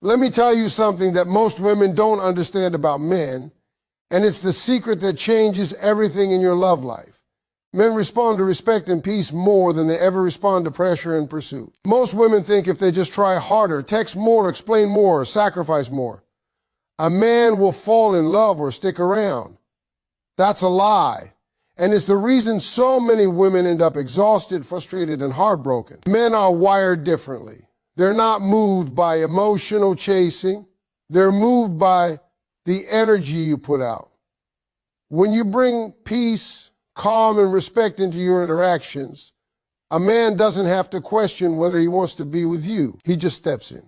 Let me tell you something that most women don't understand about men, and it's the secret that changes everything in your love life. Men respond to respect and peace more than they ever respond to pressure and pursuit. Most women think if they just try harder, text more, explain more, sacrifice more, a man will fall in love or stick around. That's a lie. And it's the reason so many women end up exhausted, frustrated, and heartbroken. Men are wired differently. They're not moved by emotional chasing. They're moved by the energy you put out. When you bring peace, calm, and respect into your interactions, a man doesn't have to question whether he wants to be with you. He just steps in.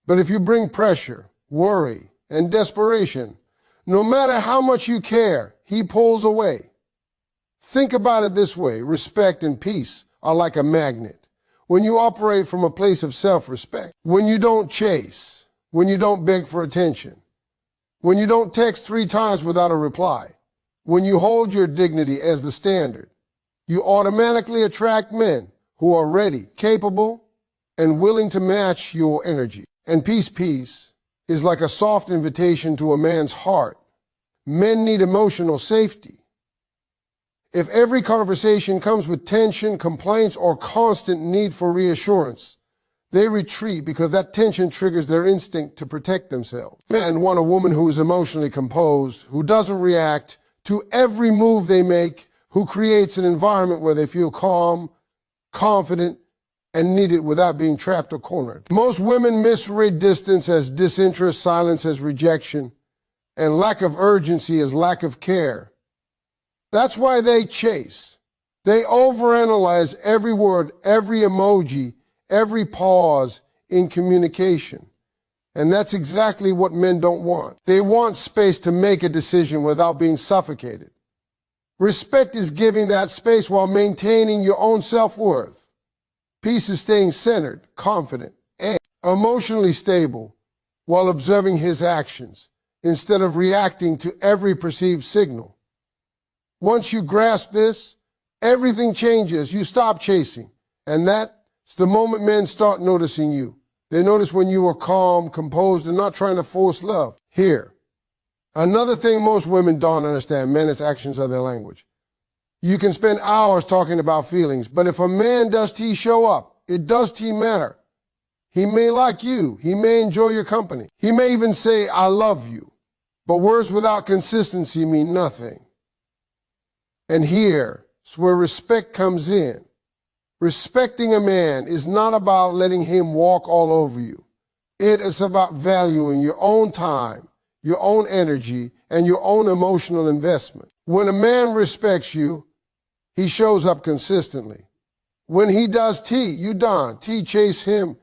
But if you bring pressure, worry, and desperation, no matter how much you care, he pulls away. Think about it this way. Respect and peace are like a magnet. When you operate from a place of self-respect, when you don't chase, when you don't beg for attention, when you don't text 3 times without a reply, when you hold your dignity as the standard, you automatically attract men who are ready, capable, and willing to match your energy. And peace is like a soft invitation to a man's heart. Men need emotional safety. If every conversation comes with tension, complaints, or constant need for reassurance, they retreat because that tension triggers their instinct to protect themselves. Men want a woman who is emotionally composed, who doesn't react to every move they make, who creates an environment where they feel calm, confident, and needed without being trapped or cornered. Most women misread distance as disinterest, silence as rejection, and lack of urgency as lack of care. That's why they chase. They overanalyze every word, every emoji, every pause in communication. And that's exactly what men don't want. They want space to make a decision without being suffocated. Respect is giving that space while maintaining your own self-worth. Peace is staying centered, confident, and emotionally stable while observing his actions instead of reacting to every perceived signal. Once you grasp this, everything changes. You stop chasing. And that's the moment men start noticing you. They notice when you are calm, composed, and not trying to force love. Here, another thing most women don't understand, men's actions are their language. You can spend hours talking about feelings, but if a man does T show up, it does T matter. He may like you. He may enjoy your company. He may even say, I love you. But words without consistency mean nothing. And here's where respect comes in. Respecting a man is not about letting him walk all over you. It is about valuing your own time, your own energy, and your own emotional investment. When a man respects you, he shows up consistently. When he does T, you don't. T chase him.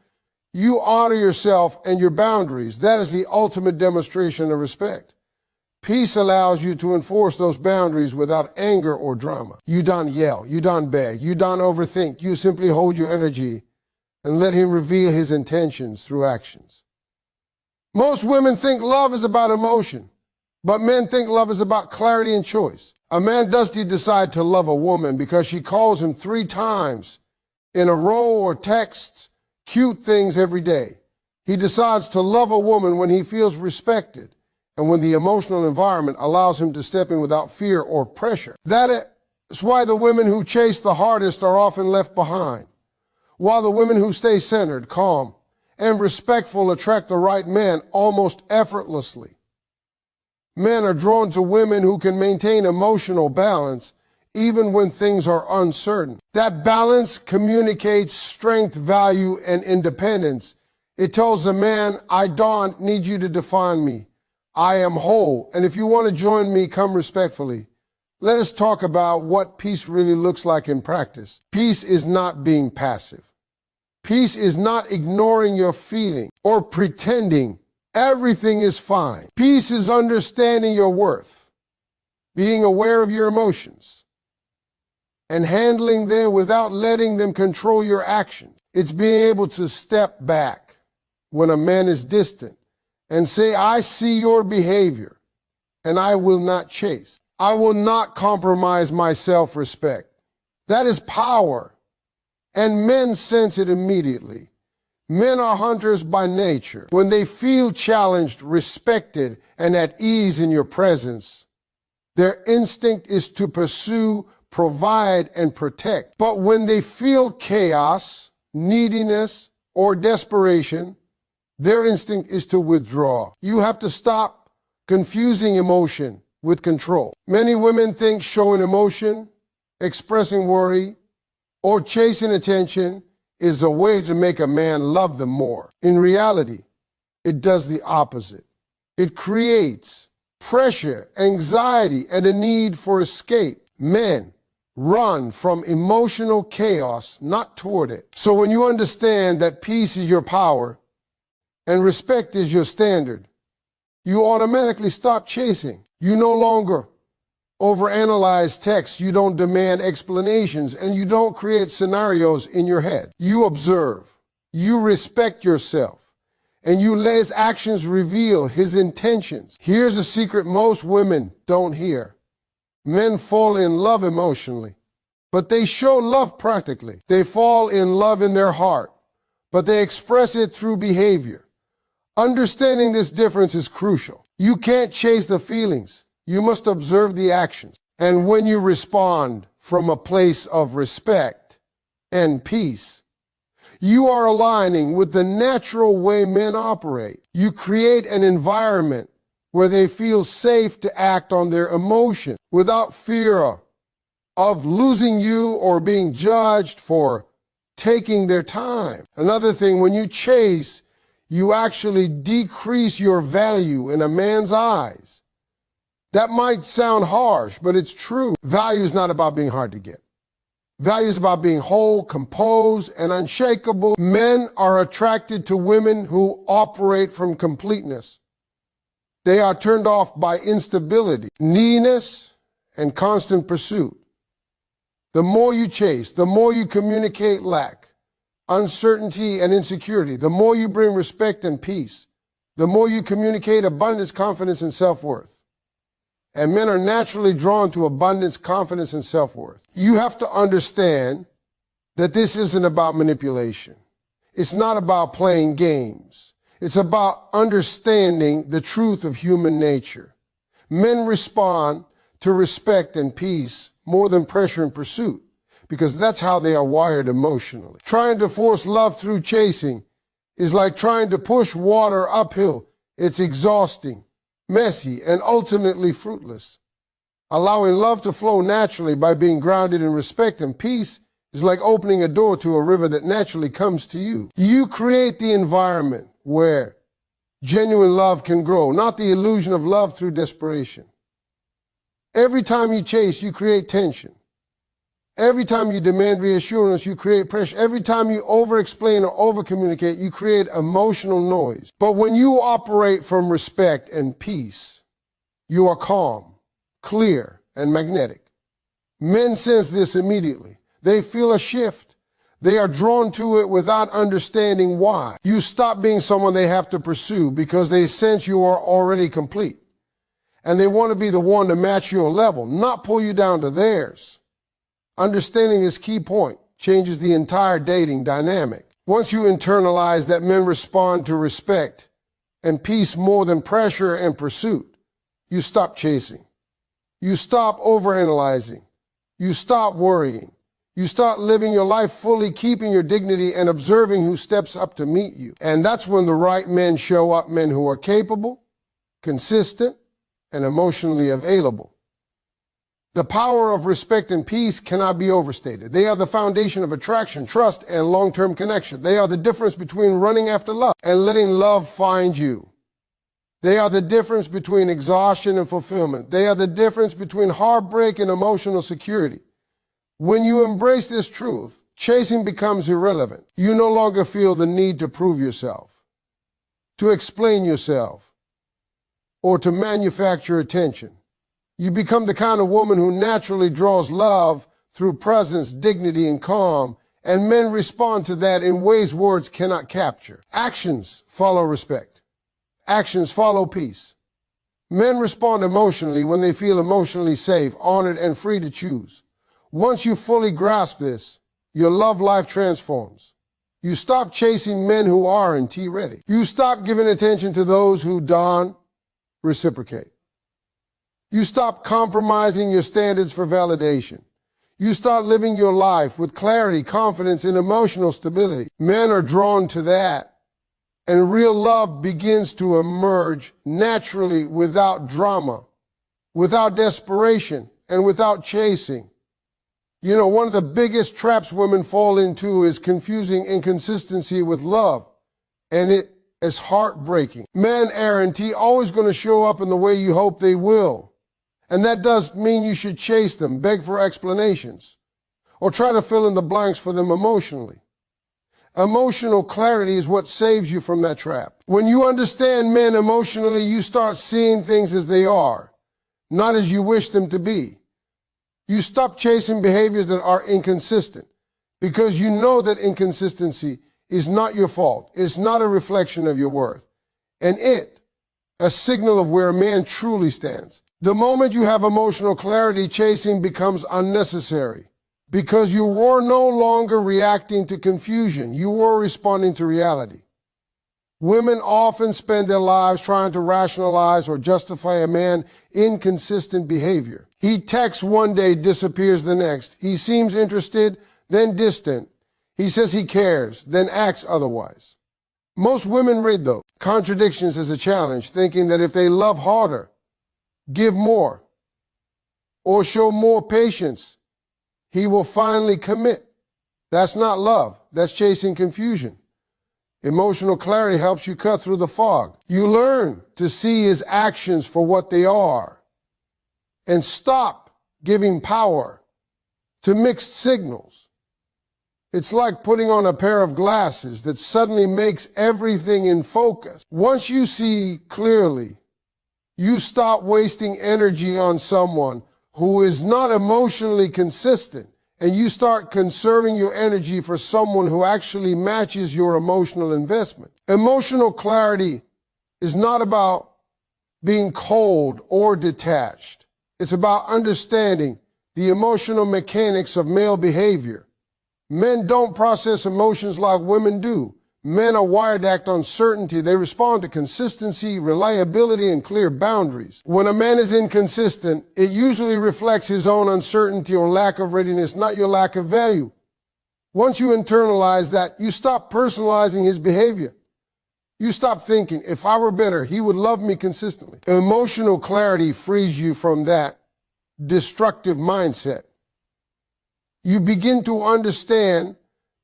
You honor yourself and your boundaries. That is the ultimate demonstration of respect. Peace allows you to enforce those boundaries without anger or drama. You don't yell, you don't beg, you don't overthink. You simply hold your energy and let him reveal his intentions through actions. Most women think love is about emotion, but men think love is about clarity and choice. A man doesn't decide to love a woman because she calls him 3 times in a row or texts cute things every day. He decides to love a woman when he feels respected, and when the emotional environment allows him to step in without fear or pressure. That is why the women who chase the hardest are often left behind, while the women who stay centered, calm, and respectful attract the right man almost effortlessly. Men are drawn to women who can maintain emotional balance even when things are uncertain. That balance communicates strength, value, and independence. It tells a man, I don't need you to define me. I am whole, and if you want to join me, come respectfully. Let us talk about what peace really looks like in practice. Peace is not being passive. Peace is not ignoring your feeling or pretending everything is fine. Peace is understanding your worth, being aware of your emotions, and handling them without letting them control your actions. It's being able to step back when a man is distant and say, I see your behavior, and I will not chase. I will not compromise my self-respect. That is power, and men sense it immediately. Men are hunters by nature. When they feel challenged, respected, and at ease in your presence, their instinct is to pursue, provide, and protect. But when they feel chaos, neediness, or desperation, their instinct is to withdraw. You have to stop confusing emotion with control. Many women think showing emotion, expressing worry, or chasing attention is a way to make a man love them more. In reality, it does the opposite. It creates pressure, anxiety, and a need for escape. Men run from emotional chaos, not toward it. So when you understand that peace is your power and respect is your standard, you automatically stop chasing. You no longer overanalyze texts, you don't demand explanations, and you don't create scenarios in your head. You observe, you respect yourself, and you let his actions reveal his intentions. Here's a secret most women don't hear. Men fall in love emotionally, but they show love practically. They fall in love in their heart, but they express it through behavior. Understanding this difference is crucial. You can't chase the feelings. You must observe the actions. And when you respond from a place of respect and peace, you are aligning with the natural way men operate. You create an environment where they feel safe to act on their emotions without fear of losing you or being judged for taking their time. Another thing, when you chase, you actually decrease your value in a man's eyes. That might sound harsh, but it's true. Value is not about being hard to get. Value is about being whole, composed, and unshakable. Men are attracted to women who operate from completeness. They are turned off by instability, neediness, and constant pursuit. The more you chase, the more you communicate lack, uncertainty, and insecurity. The more you bring respect and peace, the more you communicate abundance, confidence, and self-worth. And men are naturally drawn to abundance, confidence, and self-worth. You have to understand that this isn't about manipulation. It's not about playing games. It's about understanding the truth of human nature. Men respond to respect and peace more than pressure and pursuit, because that's how they are wired emotionally. Trying to force love through chasing is like trying to push water uphill. It's exhausting, messy, and ultimately fruitless. Allowing love to flow naturally by being grounded in respect and peace is like opening a door to a river that naturally comes to you. You create the environment where genuine love can grow, not the illusion of love through desperation. Every time you chase, you create tension. Every time you demand reassurance, you create pressure. Every time you over-explain or over-communicate, you create emotional noise. But when you operate from respect and peace, you are calm, clear, and magnetic. Men sense this immediately. They feel a shift. They are drawn to it without understanding why. You stop being someone they have to pursue because they sense you are already complete. And they want to be the one to match your level, not pull you down to theirs. Understanding this key point changes the entire dating dynamic. Once you internalize that men respond to respect and peace more than pressure and pursuit, you stop chasing. You stop overanalyzing. You stop worrying. You start living your life fully, keeping your dignity and observing who steps up to meet you. And that's when the right men show up, men who are capable, consistent, and emotionally available. The power of respect and peace cannot be overstated. They are the foundation of attraction, trust, and long-term connection. They are the difference between running after love and letting love find you. They are the difference between exhaustion and fulfillment. They are the difference between heartbreak and emotional security. When you embrace this truth, chasing becomes irrelevant. You no longer feel the need to prove yourself, to explain yourself, or to manufacture attention. You become the kind of woman who naturally draws love through presence, dignity, and calm, and men respond to that in ways words cannot capture. Actions follow respect. Actions follow peace. Men respond emotionally when they feel emotionally safe, honored, and free to choose. Once you fully grasp this, your love life transforms. You stop chasing men who aren't ready. You stop giving attention to those who don't reciprocate. You stop compromising your standards for validation. You start living your life with clarity, confidence, and emotional stability. Men are drawn to that, and real love begins to emerge naturally without drama, without desperation, and without chasing. You know, one of the biggest traps women fall into is confusing inconsistency with love, and it is heartbreaking. Men aren't always going to show up in the way you hope they will. And that does mean you should chase them, beg for explanations, or try to fill in the blanks for them emotionally. Emotional clarity is what saves you from that trap. When you understand men emotionally, you start seeing things as they are, not as you wish them to be. You stop chasing behaviors that are inconsistent because you know that inconsistency is not your fault. It's not a reflection of your worth. And a signal of where a man truly stands. The moment you have emotional clarity, chasing becomes unnecessary because you were no longer reacting to confusion. You were responding to reality. Women often spend their lives trying to rationalize or justify a man's inconsistent behavior. He texts one day, disappears the next. He seems interested, then distant. He says he cares, then acts otherwise. Most women read those contradictions as a challenge, thinking that if they love harder, give more, or show more patience, he will finally commit. That's not love. That's chasing confusion. Emotional clarity helps you cut through the fog. You learn to see his actions for what they are and stop giving power to mixed signals. It's like putting on a pair of glasses that suddenly makes everything in focus. Once you see clearly, you stop wasting energy on someone who is not emotionally consistent, and you start conserving your energy for someone who actually matches your emotional investment. Emotional clarity is not about being cold or detached. It's about understanding the emotional mechanics of male behavior. Men don't process emotions like women do. Men are wired to act on certainty. They respond to consistency, reliability, and clear boundaries. When a man is inconsistent, it usually reflects his own uncertainty or lack of readiness, not your lack of value. Once you internalize that, you stop personalizing his behavior. You stop thinking, if I were better, he would love me consistently. Emotional clarity frees you from that destructive mindset. You begin to understand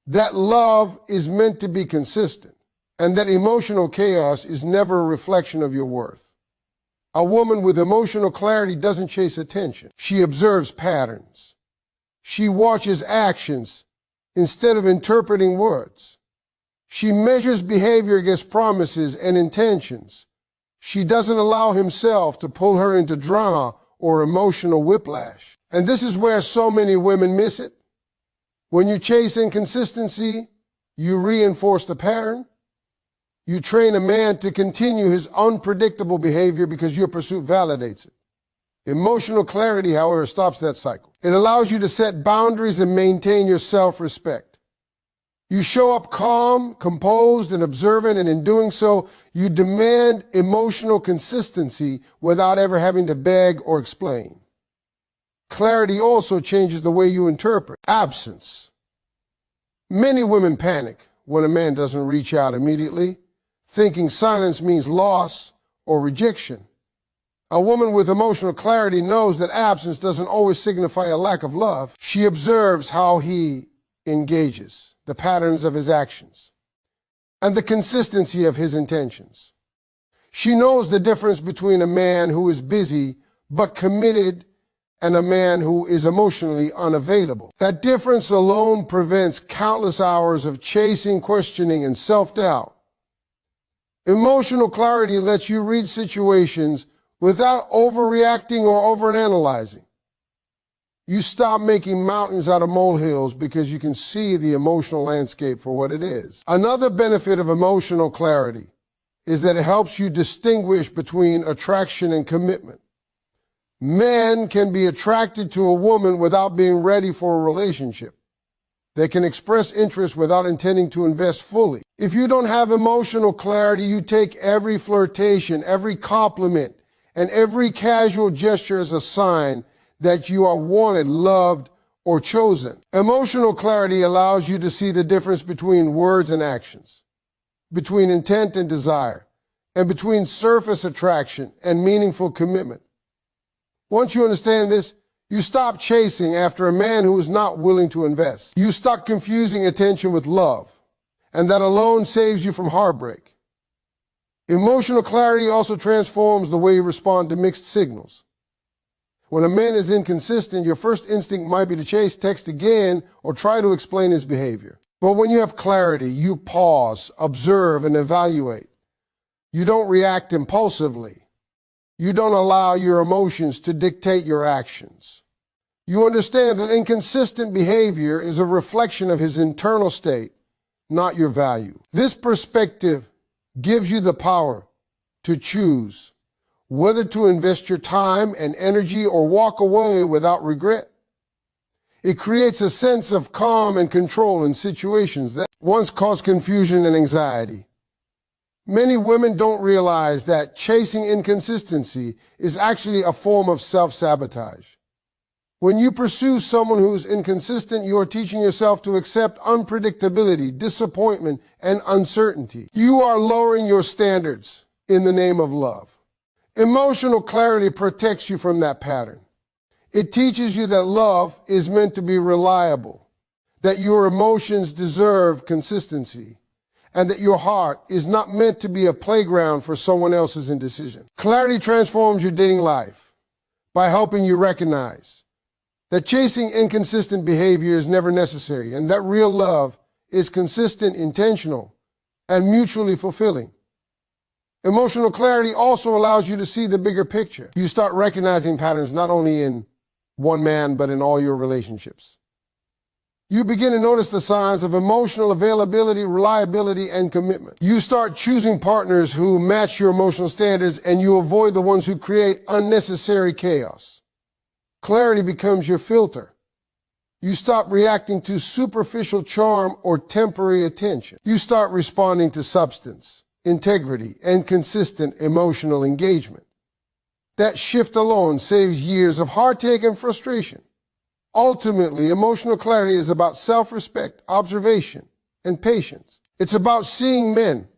that love is meant to be consistent and that emotional chaos is never a reflection of your worth. A woman with emotional clarity doesn't chase attention. She observes patterns. She watches actions instead of interpreting words. She measures behavior against promises and intentions. She doesn't allow himself to pull her into drama or emotional whiplash. And this is where so many women miss it. When you chase inconsistency, you reinforce the pattern. You train a man to continue his unpredictable behavior because your pursuit validates it. Emotional clarity, however, stops that cycle. It allows you to set boundaries and maintain your self-respect. You show up calm, composed, and observant, and in doing so, you demand emotional consistency without ever having to beg or explain. Clarity also changes the way you interpret absence. Many women panic when a man doesn't reach out immediately, thinking silence means loss or rejection. A woman with emotional clarity knows that absence doesn't always signify a lack of love. She observes how he engages, the patterns of his actions, and the consistency of his intentions. She knows the difference between a man who is busy but committed and a man who is emotionally unavailable. That difference alone prevents countless hours of chasing, questioning, and self-doubt. Emotional clarity lets you read situations without overreacting or overanalyzing. You stop making mountains out of molehills because you can see the emotional landscape for what it is. Another benefit of emotional clarity is that it helps you distinguish between attraction and commitment. Men can be attracted to a woman without being ready for a relationship. They can express interest without intending to invest fully. If you don't have emotional clarity, you take every flirtation, every compliment, and every casual gesture as a sign that you are wanted, loved, or chosen. Emotional clarity allows you to see the difference between words and actions, between intent and desire, and between surface attraction and meaningful commitment. Once you understand this, you stop chasing after a man who is not willing to invest. You stop confusing attention with love, and that alone saves you from heartbreak. Emotional clarity also transforms the way you respond to mixed signals. When a man is inconsistent, your first instinct might be to chase, text again, or try to explain his behavior. But when you have clarity, you pause, observe, and evaluate. You don't react impulsively. You don't allow your emotions to dictate your actions. You understand that inconsistent behavior is a reflection of his internal state, not your value. This perspective gives you the power to choose whether to invest your time and energy or walk away without regret. It creates a sense of calm and control in situations that once caused confusion and anxiety. Many women don't realize that chasing inconsistency is actually a form of self-sabotage. When you pursue someone who is inconsistent, you are teaching yourself to accept unpredictability, disappointment, and uncertainty. You are lowering your standards in the name of love. Emotional clarity protects you from that pattern. It teaches you that love is meant to be reliable, that your emotions deserve consistency, and that your heart is not meant to be a playground for someone else's indecision. Clarity transforms your dating life by helping you recognize that chasing inconsistent behavior is never necessary, and that real love is consistent, intentional, and mutually fulfilling. Emotional clarity also allows you to see the bigger picture. You start recognizing patterns not only in one man, but in all your relationships. You begin to notice the signs of emotional availability, reliability, and commitment. You start choosing partners who match your emotional standards, and you avoid the ones who create unnecessary chaos. Clarity becomes your filter. You stop reacting to superficial charm or temporary attention. You start responding to substance, integrity, and consistent emotional engagement. That shift alone saves years of heartache and frustration. Ultimately, emotional clarity is about self-respect, observation, and patience. It's about seeing men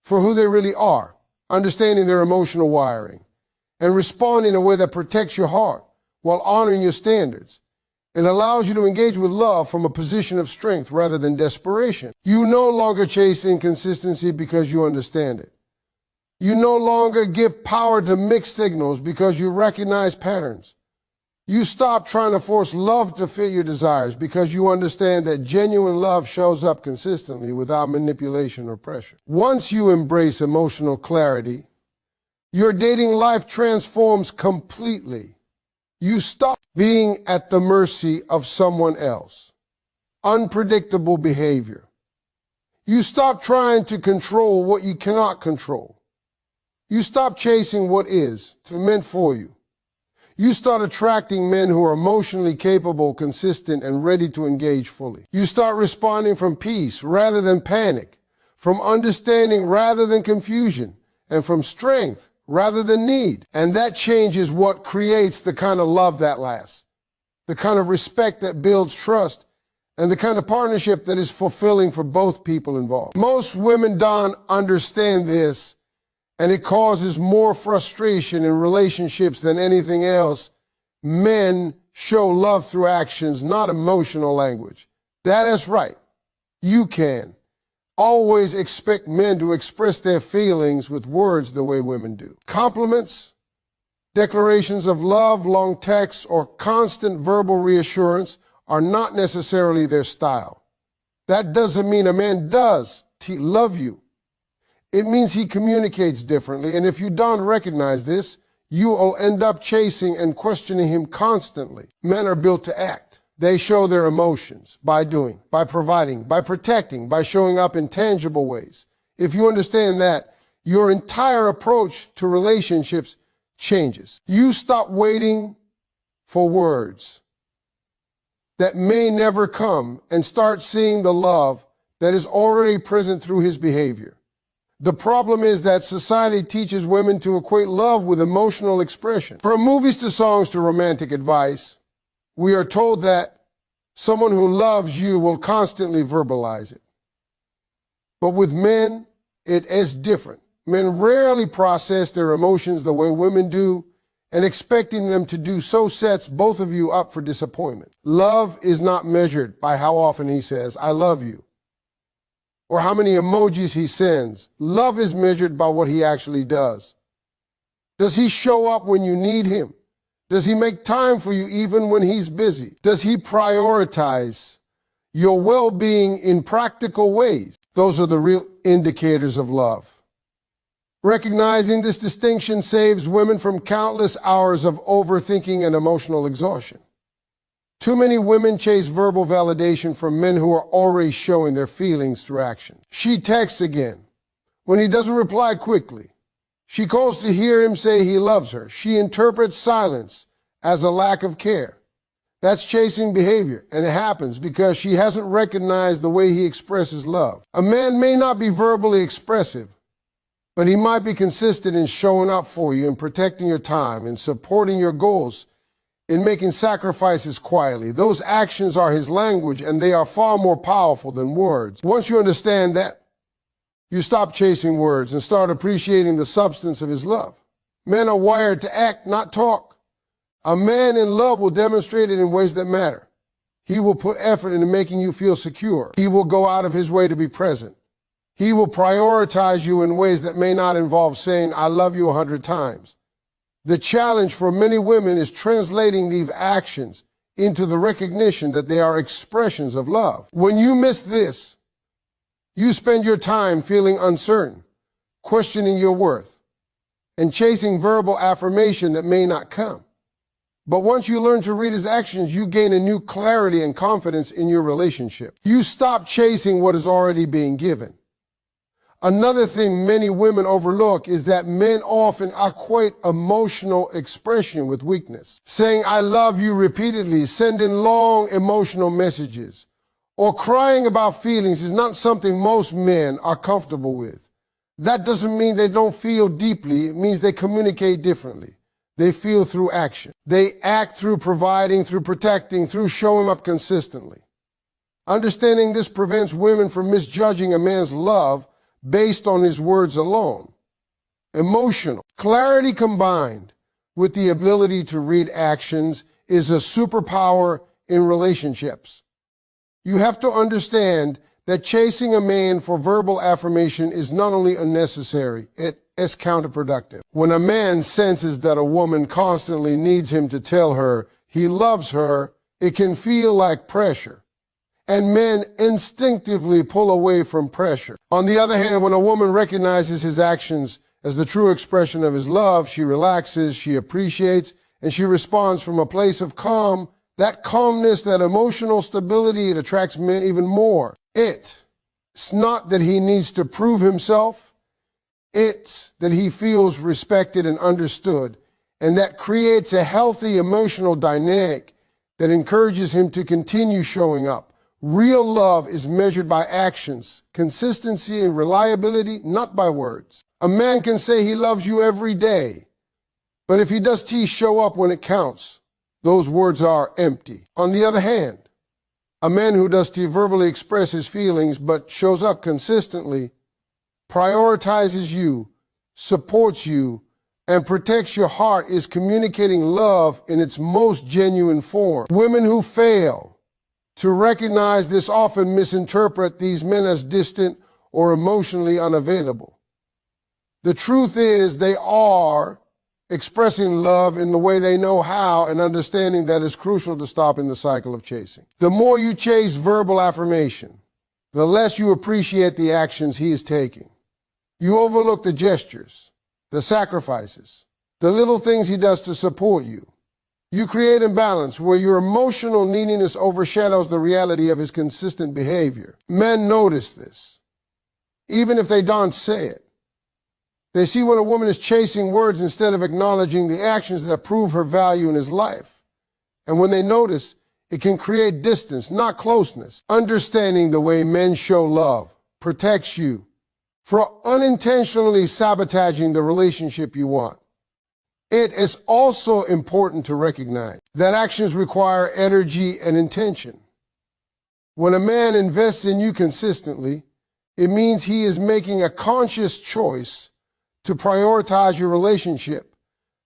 for who they really are, understanding their emotional wiring, and responding in a way that protects your heart while honoring your standards. It allows you to engage with love from a position of strength rather than desperation. You no longer chase inconsistency because you understand it. You no longer give power to mixed signals because you recognize patterns. You stop trying to force love to fit your desires because you understand that genuine love shows up consistently without manipulation or pressure. Once you embrace emotional clarity, your dating life transforms completely. You stop being at the mercy of someone else. Unpredictable behavior. You stop trying to control what you cannot control. You stop chasing what is meant for you. You start attracting men who are emotionally capable, consistent, and ready to engage fully. You start responding from peace rather than panic, from understanding rather than confusion, and from strength rather than need. And that change is what creates the kind of love that lasts, the kind of respect that builds trust, and the kind of partnership that is fulfilling for both people involved. Most women don't understand this, and it causes more frustration in relationships than anything else. Men show love through actions, not emotional language. That is right. You can. Always expect men to express their feelings with words the way women do. Compliments, declarations of love, long texts, or constant verbal reassurance are not necessarily their style. That doesn't mean a man does love you. It means he communicates differently, and if you don't recognize this, you will end up chasing and questioning him constantly. Men are built to act. They show their emotions by doing, by providing, by protecting, by showing up in tangible ways. If you understand that, your entire approach to relationships changes. You stop waiting for words. that may never come and start seeing the love that is already present through his behavior. The problem is that society teaches women to equate love with emotional expression. From movies to songs to romantic advice, we are told that someone who loves you will constantly verbalize it. But with men, it is different. Men rarely process their emotions the way women do, and expecting them to do so sets both of you up for disappointment. Love is not measured by how often he says, "I love you," or how many emojis he sends. Love is measured by what he actually does. Does he show up when you need him? Does he make time for you even when he's busy? Does he prioritize your well-being in practical ways? Those are the real indicators of love. Recognizing this distinction saves women from countless hours of overthinking and emotional exhaustion. Too many women chase verbal validation from men who are already showing their feelings through action. She texts again when he doesn't reply quickly. She calls to hear him say he loves her. She interprets silence as a lack of care. That's chasing behavior, and it happens because she hasn't recognized the way he expresses love. A man may not be verbally expressive, but he might be consistent in showing up for you and protecting your time and supporting your goals, in making sacrifices quietly. Those actions are his language, and they are far more powerful than words. Once you understand that, you stop chasing words and start appreciating the substance of his love. Men are wired to act, not talk. A man in love will demonstrate it in ways that matter. He will put effort into making you feel secure. He will go out of his way to be present. He will prioritize you in ways that may not involve saying, "I love you" 100 times. The challenge for many women is translating these actions into the recognition that they are expressions of love. When you miss this, you spend your time feeling uncertain, questioning your worth, and chasing verbal affirmation that may not come. But once you learn to read his actions, you gain a new clarity and confidence in your relationship. You stop chasing what is already being given. Another thing many women overlook is that men often equate emotional expression with weakness. Saying "I love you" repeatedly, sending long emotional messages, or crying about feelings is not something most men are comfortable with. That doesn't mean they don't feel deeply. It means they communicate differently. They feel through action. They act through providing, through protecting, through showing up consistently. Understanding this prevents women from misjudging a man's love based on his words alone. Emotional clarity combined with the ability to read actions is a superpower in relationships. You have to understand that chasing a man for verbal affirmation is not only unnecessary, it is counterproductive. When a man senses that a woman constantly needs him to tell her he loves her, it can feel like pressure, and men instinctively pull away from pressure. On the other hand, when a woman recognizes his actions as the true expression of his love, she relaxes, she appreciates, and she responds from a place of calm. That calmness, that emotional stability, it attracts men even more. It's not that he needs to prove himself. It's that he feels respected and understood, and that creates a healthy emotional dynamic that encourages him to continue showing up. Real love is measured by actions, consistency, and reliability, not by words. A man can say he loves you every day, but if he does show up when it counts, those words are empty. On the other hand, a man who does verbally express his feelings but shows up consistently, prioritizes you, supports you, and protects your heart is communicating love in its most genuine form. Women who fail to recognize this often misinterpret these men as distant or emotionally unavailable. The truth is they are expressing love in the way they know how, and understanding that is crucial to stopping the cycle of chasing. The more you chase verbal affirmation, the less you appreciate the actions he is taking. You overlook the gestures, the sacrifices, the little things he does to support you. You create imbalance where your emotional neediness overshadows the reality of his consistent behavior. Men notice this, even if they don't say it. They see when a woman is chasing words instead of acknowledging the actions that prove her value in his life. And when they notice, It can create distance, not closeness. Understanding the way men show love protects you from unintentionally sabotaging the relationship you want. It is also important to recognize that actions require energy and intention. When a man invests in you consistently, it means he is making a conscious choice to prioritize your relationship.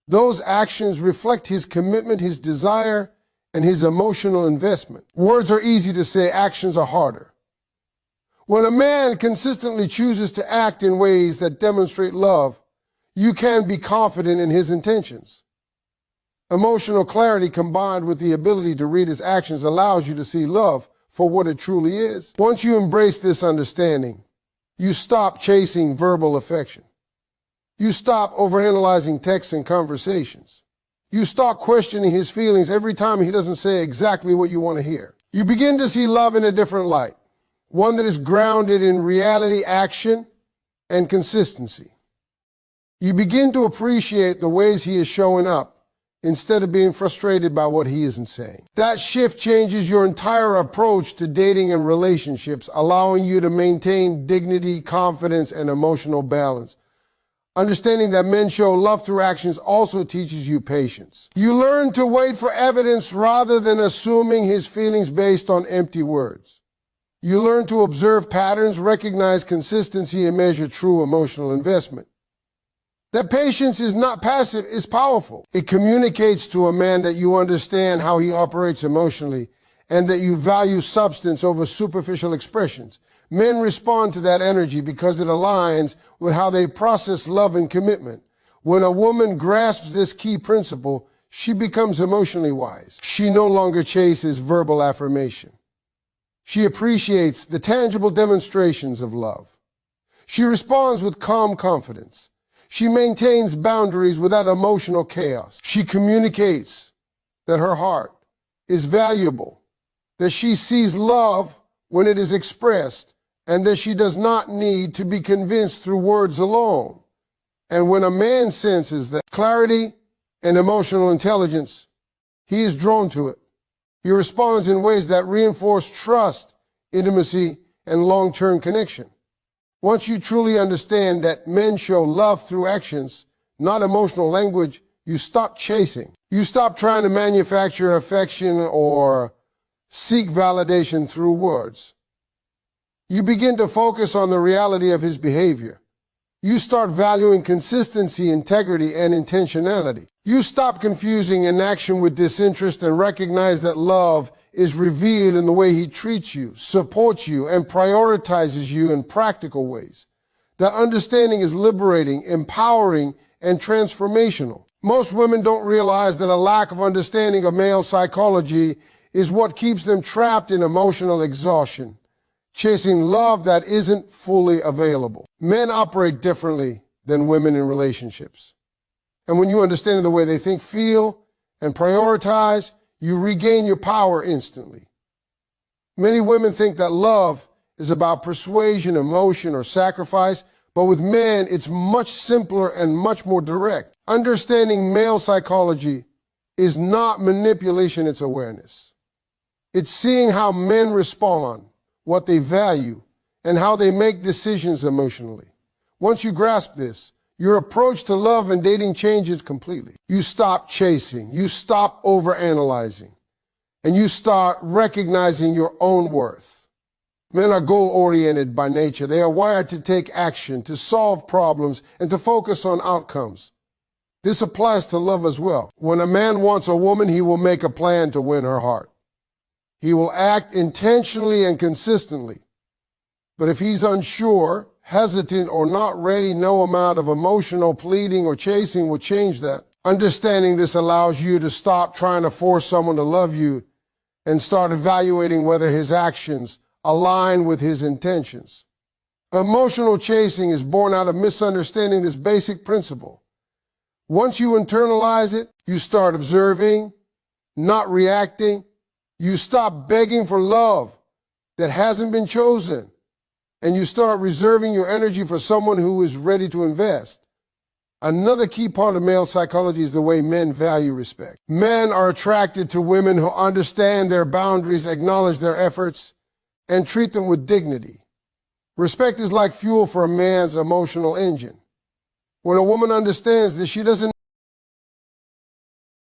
Those actions reflect his commitment, his desire, and his emotional investment. Words are easy to say, actions are harder. When a man consistently chooses to act in ways that demonstrate love, you can be confident in his intentions. Emotional clarity combined with the ability to read his actions allows you to see love for what it truly is. Once you embrace this understanding, you stop chasing verbal affection. You stop overanalyzing texts and conversations. You stop questioning his feelings every time he doesn't say exactly what you want to hear. You begin to see love in a different light, one that is grounded in reality, action, and consistency. You begin to appreciate the ways he is showing up instead of being frustrated by what he isn't saying. That shift changes your entire approach to dating and relationships, allowing you to maintain dignity, confidence, and emotional balance. Understanding that men show love through actions also teaches you patience. You learn to wait for evidence rather than assuming his feelings based on empty words. You learn to observe patterns, recognize consistency, and measure true emotional investment. That patience is not passive, it's powerful. It communicates to a man that you understand how he operates emotionally and that you value substance over superficial expressions. Men respond to that energy because it aligns with how they process love and commitment. When a woman grasps this key principle, she becomes emotionally wise. She no longer chases verbal affirmation. She appreciates the tangible demonstrations of love. She responds with calm confidence. She maintains boundaries without emotional chaos. She communicates that her heart is valuable, that she sees love when it is expressed, and that she does not need to be convinced through words alone. And when a man senses that clarity and emotional intelligence, he is drawn to it. He responds in ways that reinforce trust, intimacy, and long-term connection. Once you truly understand that men show love through actions, not emotional language, you stop chasing. You stop trying to manufacture affection or seek validation through words. You begin to focus on the reality of his behavior. You start valuing consistency, integrity, and intentionality. You stop confusing inaction with disinterest and recognize that love is revealed in the way he treats you, supports you, and prioritizes you in practical ways. That understanding is liberating, empowering, and transformational. Most women don't realize that a lack of understanding of male psychology is what keeps them trapped in emotional exhaustion, chasing love that isn't fully available. Men operate differently than women in relationships. And when you understand the way they think, feel, and prioritize, you regain your power instantly. Many women think that love is about persuasion, emotion, or sacrifice, but with men, it's much simpler and much more direct. Understanding male psychology is not manipulation, it's awareness. It's seeing how men respond, what they value, and how they make decisions emotionally. Once you grasp this, your approach to love and dating changes completely. You stop chasing, you stop overanalyzing, and you start recognizing your own worth. Men are goal-oriented by nature. They are wired to take action, to solve problems, and to focus on outcomes. This applies to love as well. When a man wants a woman, he will make a plan to win her heart. He will act intentionally and consistently. But if he's unsure, hesitant, or not ready, no amount of emotional pleading or chasing will change that. Understanding this allows you to stop trying to force someone to love you and start evaluating whether his actions align with his intentions. Emotional chasing is born out of misunderstanding this basic principle. Once you internalize it, you start observing, not reacting. You stop begging for love that hasn't been chosen, and you start reserving your energy for someone who is ready to invest. Another key part of male psychology is the way men value respect. Men are attracted to women who understand their boundaries, acknowledge their efforts, and treat them with dignity. Respect is like fuel for a man's emotional engine. When a woman understands this, she doesn't